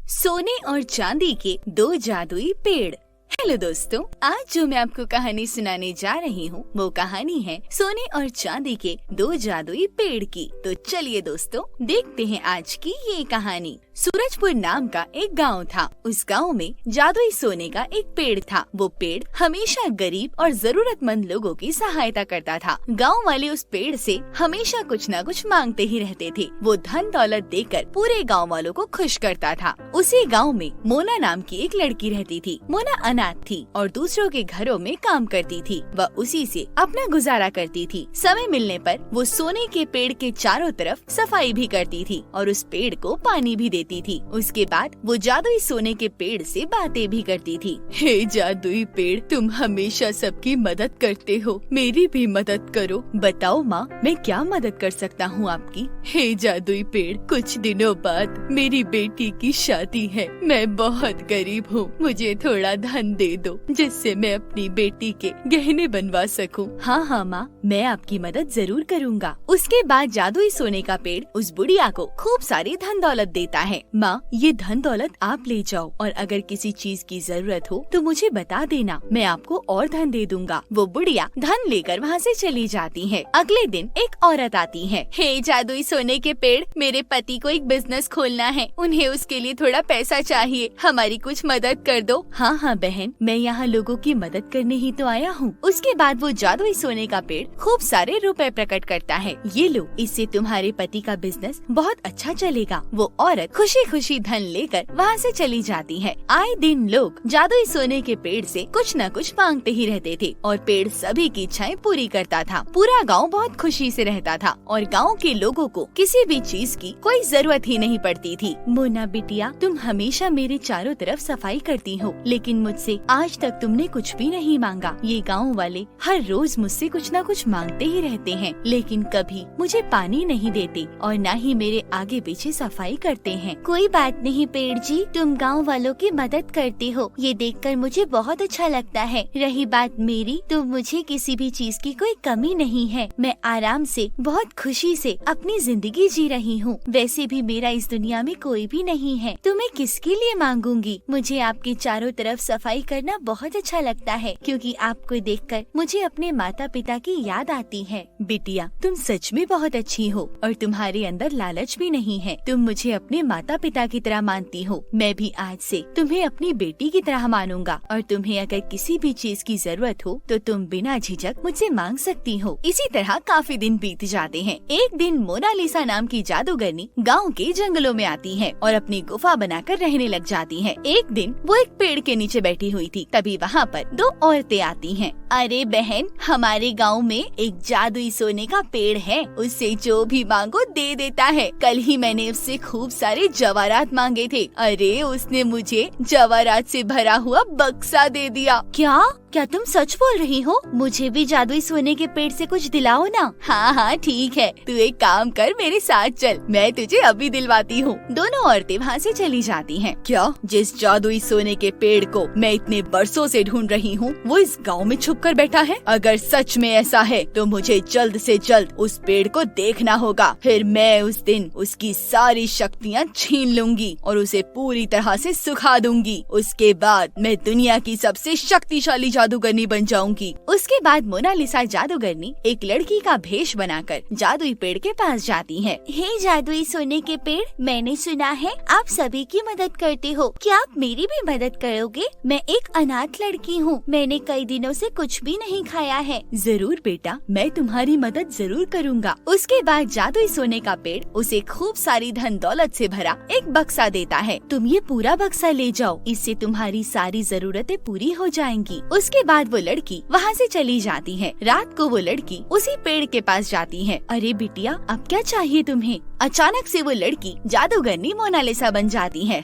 सोने और चांदी के दो जादुई पेड़। हेलो दोस्तों, आज जो मैं आपको कहानी सुनाने जा रही हूँ वो कहानी है सोने और चांदी के दो जादुई पेड़ की। तो चलिए दोस्तों, देखते हैं आज की ये कहानी। सूरजपुर नाम का एक गांव था। उस गांव में जादुई सोने का एक पेड़ था। वो पेड़ हमेशा गरीब और जरूरतमंद लोगों की सहायता करता था। गांव वाले उस पेड़ से हमेशा कुछ न कुछ मांगते ही रहते थे। वो धन दौलत देकर पूरे गांव वालों को खुश करता था। उसी गांव में मोना नाम की एक लड़की रहती थी। मोना अनाथ थी और दूसरों के घरों में काम करती थी। वह उसी से अपना गुजारा करती थी। समय मिलने पर वो सोने के पेड़ के चारों तरफ सफाई भी करती थी और उस पेड़ को पानी भी देती थी। उसके बाद वो जादुई सोने के पेड़ से बातें भी करती थी। हे जादुई पेड़, तुम हमेशा सबकी मदद करते हो, मेरी भी मदद करो। बताओ माँ, मैं क्या मदद कर सकता हूँ आपकी? हे जादुई पेड़, कुछ दिनों बाद मेरी बेटी की शादी है। मैं बहुत गरीब हूँ, मुझे थोड़ा धन दे दो जिससे मैं अपनी बेटी के गहने बनवा सकूं। हाँ माँ, मैं आपकी मदद जरूर करूँगा। उसके बाद जादुई सोने का पेड़ उस बुढ़िया को खूब सारी धन दौलत देता है। माँ, ये धन दौलत आप ले जाओ और अगर किसी चीज की जरूरत हो तो मुझे बता देना, मैं आपको और धन दे दूंगा। वो बुढ़िया धन लेकर वहाँ से चली जाती है। अगले दिन एक औरत आती है। हे जादुई सोने के पेड़, मेरे पति को एक बिजनेस खोलना है, उन्हें उसके लिए थोड़ा पैसा चाहिए, हमारी कुछ मदद कर दो। हाँ बहन, मैं यहाँ लोगों की मदद करने ही तो आया हूँ। उसके बाद वो जादुई सोने का पेड़ खूब सारे रुपए प्रकट करता है। ये लो, इससे तुम्हारे पति का बिजनेस बहुत अच्छा चलेगा। वो औरत खुशी खुशी धन लेकर वहाँ से चली जाती है। आए दिन लोग जादुई सोने के पेड़ से कुछ न कुछ मांगते ही रहते थे और पेड़ सभी की इच्छाएं पूरी करता था। पूरा गांव बहुत खुशी से रहता था और गांव के लोगों को किसी भी चीज की कोई जरूरत ही नहीं पड़ती थी। मोना बिटिया, तुम हमेशा मेरे चारों तरफ सफाई करती हो, लेकिन मुझसे आज तक तुमने कुछ भी नहीं मांगा। ये गाँव वाले हर रोज मुझसे कुछ न कुछ मांगते ही रहते हैं, लेकिन कभी मुझे पानी नहीं देते और न ही मेरे आगे पीछे सफाई करते हैं। कोई बात नहीं पेड़ जी, तुम गांव वालों की मदद करते हो, ये देखकर मुझे बहुत अच्छा लगता है। रही बात मेरी, तो मुझे किसी भी चीज की कोई कमी नहीं है। मैं आराम से बहुत खुशी से अपनी जिंदगी जी रही हूँ। वैसे भी मेरा इस दुनिया में कोई भी नहीं है, तो मैं किसके लिए मांगूंगी। मुझे आपके चारों तरफ सफाई करना बहुत अच्छा लगता है, क्योंकि आपको देखकर मुझे अपने माता पिता की याद आती है। बिटिया, तुम सच में बहुत अच्छी हो और तुम्हारे अंदर लालच भी नहीं है। तुम मुझे अपने माता पिता की तरह मानती हो। मैं भी आज से तुम्हें अपनी बेटी की तरह मानूंगा और तुम्हें अगर किसी भी चीज की जरूरत हो तो तुम बिना झिझक मुझसे मांग सकती हो। इसी तरह काफी दिन बीत जाते हैं। एक दिन मोनालिसा नाम की जादूगरनी गांव के जंगलों में आती है और अपनी गुफा बनाकर रहने लग जाती है। एक दिन वो एक पेड़ के नीचे बैठी हुई थी, तभी वहाँ पर दो औरतें आती हैं। अरे बहन, हमारे गांव में एक जादुई सोने का पेड़ है, उससे जो भी मांगो दे देता है। कल ही मैंने उससे खूब सारे जवाहरात मांगे थे। अरे उसने मुझे जवाहरात से भरा हुआ बक्सा दे दिया। क्या तुम सच बोल रही हो? मुझे भी जादुई सोने के पेड़ से कुछ दिलाओ ना। हाँ ठीक है, तू एक काम कर, मेरे साथ चल, मैं तुझे अभी दिलवाती हूँ। दोनों औरतें वहाँ से चली जाती हैं। क्या? जिस जादुई सोने के पेड़ को मैं इतने बरसों से ढूंढ रही हूँ वो इस गाँव में छुप कर बैठा है? अगर सच में ऐसा है तो मुझे जल्द से जल्द उस पेड़ को देखना होगा। फिर मैं उस दिन उसकी सारी शक्तियाँ छीन लूंगी और उसे पूरी तरह से सुखा दूंगी। उसके बाद मैं दुनिया की सबसे शक्तिशाली जादूगरनी बन जाऊंगी। उसके बाद मोनालिसा जादूगरनी एक लड़की का भेष बनाकर जादुई पेड़ के पास जाती है। हे जादुई सोने के पेड़, मैंने सुना है आप सभी की मदद करते हो, क्या आप मेरी भी मदद करोगे? मैं एक अनाथ लड़की हूँ, मैंने कई दिनों से कुछ भी नहीं खाया है। जरूर बेटा, मैं तुम्हारी मदद जरूर करूँगा। उसके बाद जादुई सोने का पेड़ उसे खूब सारी धन दौलत से भरा एक बक्सा देता है। तुम ये पूरा बक्सा ले जाओ, इससे तुम्हारी सारी जरूरतें पूरी हो जाएंगी। उसके बाद वो लड़की वहाँ से चली जाती है। रात को वो लड़की उसी पेड़ के पास जाती है। अरे बिटिया, अब क्या चाहिए तुम्हें? अचानक से वो लड़की जादूगरनी मोनालिसा बन जाती है।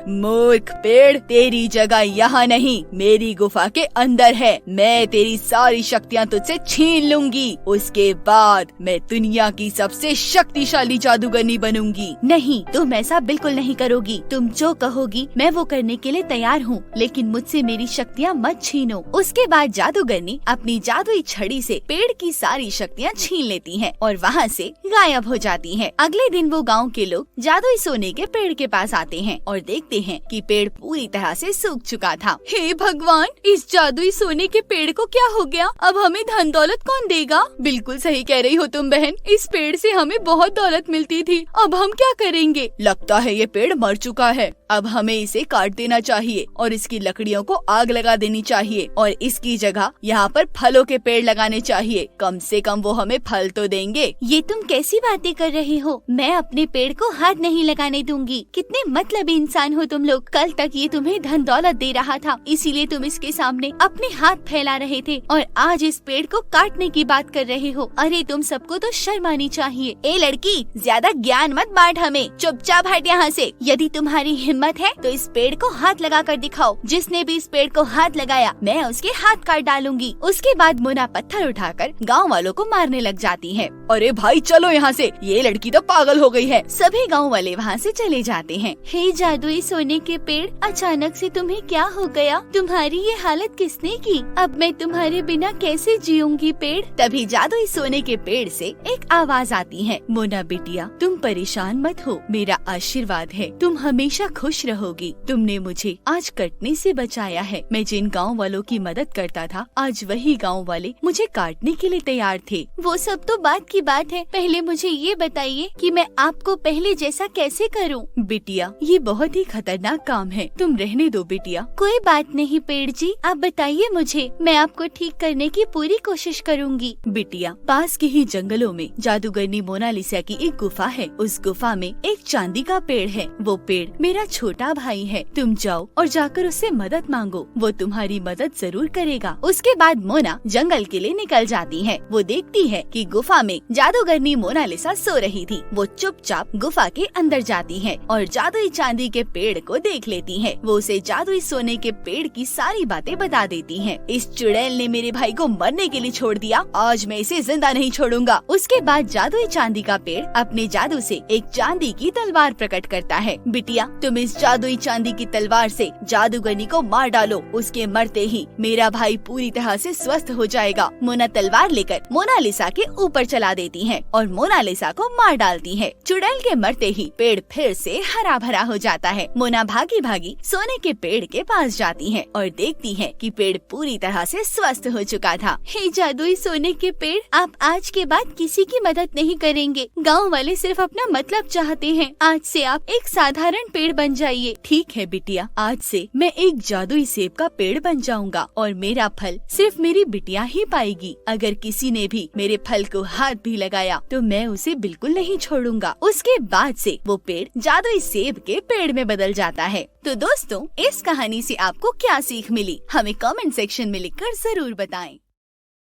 मूर्ख पेड़, तेरी जगह यहाँ नहीं, मेरी गुफा के अंदर है। मैं तेरी सारी शक्तियाँ तुझसे छीन लूंगी। उसके बाद मैं दुनिया की सबसे शक्तिशाली जादूगरनी बनूंगी। नहीं, तुम ऐसा बिल्कुल नहीं करोगी। तुम जो कहोगी मैं वो करने के लिए तैयार हूँ, लेकिन मुझसे मेरी शक्तियाँ मत छीनो। उसके बाद जादूगरनी अपनी जादुई छड़ी से पेड़ की सारी शक्तियाँ छीन लेती है और वहाँ से गायब हो जाती है। अगले दिन वो गाँव के लोग जादुई सोने के पेड़ के पास जाते हैं और देखते हैं कि पेड़ पूरी तरह से सूख चुका था। हे भगवान, इस जादुई सोने के पेड़ को क्या हो गया? अब हमें धन दौलत कौन देगा? बिल्कुल सही कह रही हो तुम बहन, इस पेड़ से हमें बहुत दौलत मिलती थी, अब हम क्या करेंगे? लगता है ये पेड़ मर चुका है। अब हमें इसे काट देना चाहिए और इसकी लकड़ियों को आग लगा देनी चाहिए और इसकी जगह यहाँ पर फलों के पेड़ लगाने चाहिए। कम से कम वो हमें फल तो देंगे। ये तुम कैसी बातें कर रहे हो? मैं अपने पेड़ को हाथ नहीं लगाने दूंगी। कितने मतलबी इंसान हो तुम लोग। कल तक ये तुम्हें धन दौलत दे रहा था, इसीलिए तुम इसके सामने अपने हाथ फैला रहे थे और आज इस पेड़ को काटने की बात कर रहे हो। अरे तुम सबको तो शर्म आनी चाहिए। ए लड़की, ज्यादा ज्ञान मत बांट हमें, चुपचाप हट यहाँ से। यदि तुम्हारी हिम्मत है तो इस पेड़ को हाथ लगा कर दिखाओ। जिसने भी इस पेड़ को हाथ लगाया मैं उसके हाथ काट डालूंगी। उसके बाद मोना पत्थर उठाकर गाँव वालों को मारने लग जाती है। अरे भाई चलो यहाँ से, ये लड़की तो पागल हो गई है। सभी गाँव वाले वहाँ से चले जाते हैं। हे जादुई सोने के पेड़, अचानक से तुम्हें क्या हो गया? तुम्हारी ये हालत किसने की? अब मैं तुम्हारे बिना कैसे जीऊंगी पेड़? तभी जादुई सोने के पेड़ से एक आवाज आती है। मोना बिटिया, तुम परेशान मत हो, मेरा आशीर्वाद है, तुम हमेशा खुश रहोगी। तुमने मुझे आज कटने से बचाया है। मैं जिन गाँव वालों की मदद करता था, आज वही गाँव वाले मुझे काटने के लिए तैयार थे। वो सब तो बात की बात है, पहले मुझे ये बताइए कि मैं आपको पहले जैसा कैसे करूं? बिटिया, ये बहुत ही खतरनाक काम है, तुम रहने दो बिटिया। कोई बात नहीं पेड़ जी, आप बताइए मुझे, मैं आपको ठीक करने की पूरी कोशिश करूंगी। बिटिया, पास के ही जंगलों में जादूगरनी मोनालिसा की एक गुफा है। उस गुफा में एक चांदी का पेड़ है। वो पेड़ मेरा छोटा भाई है। तुम जाओ और जाकर उससे मदद मांगो, वो तुम्हारी मदद जरूर करेगा। उसके बाद मोना जंगल के लिए निकल जाती है। वो देखती है कि गुफा में जादूगरनी मोनालिसा सो रही थी। वो चुपचाप गुफा के अंदर जाती है और जादुई चांदी के पेड़ को देख लेती है। वो उसे जादुई सोने के पेड़ की सारी बातें बता देती है। इस चुड़ैल ने मेरे भाई को मरने के लिए छोड़ दिया, आज मैं इसे जिंदा नहीं छोड़ूंगा। उसके बाद जादुई चांदी का पेड़ अपने जादू से एक चांदी की तलवार प्रकट करता है। बिटिया, तुम इस जादुई चांदी की तलवार से जादूगरनी को मार डालो। उसके मरते ही मेरा भाई पूरी तरह से स्वस्थ हो जाएगा। मोना तलवार लेकर मोनालिसा के ऊपर चला देती है और मोनालिसा को मार डालती है। चुड़ैल के मरते ही पेड़ फिर से हरा भरा हो जाता है। मोना भागी भागी सोने के पेड़ के पास जाती है और देखती है कि पेड़ पूरी तरह से स्वस्थ हो चुका था। हे जादुई सोने के पेड़, आप आज के बाद किसी की मदद नहीं करेंगे। गाँव वाले सिर्फ अपना मतलब चाहते हैं। आज से आप एक साधारण पेड़ बन जाइए। ठीक है बिटिया, आज से मैं एक जादुई सेब का पेड़ बन जाऊंगा और मेरा फल सिर्फ मेरी बिटिया ही पाएगी। अगर किसी ने भी मेरे फल को हाथ भी लगाया तो मैं उसे बिल्कुल नहीं छोड़ूंगा। उसके बाद से वो पेड़ जादुई सेब के पेड़ में बदल जाता है। तो दोस्तों, इस कहानी से आपको क्या सीख मिली, हमें कमेंट सेक्शन में लिखकर जरूर बताएं।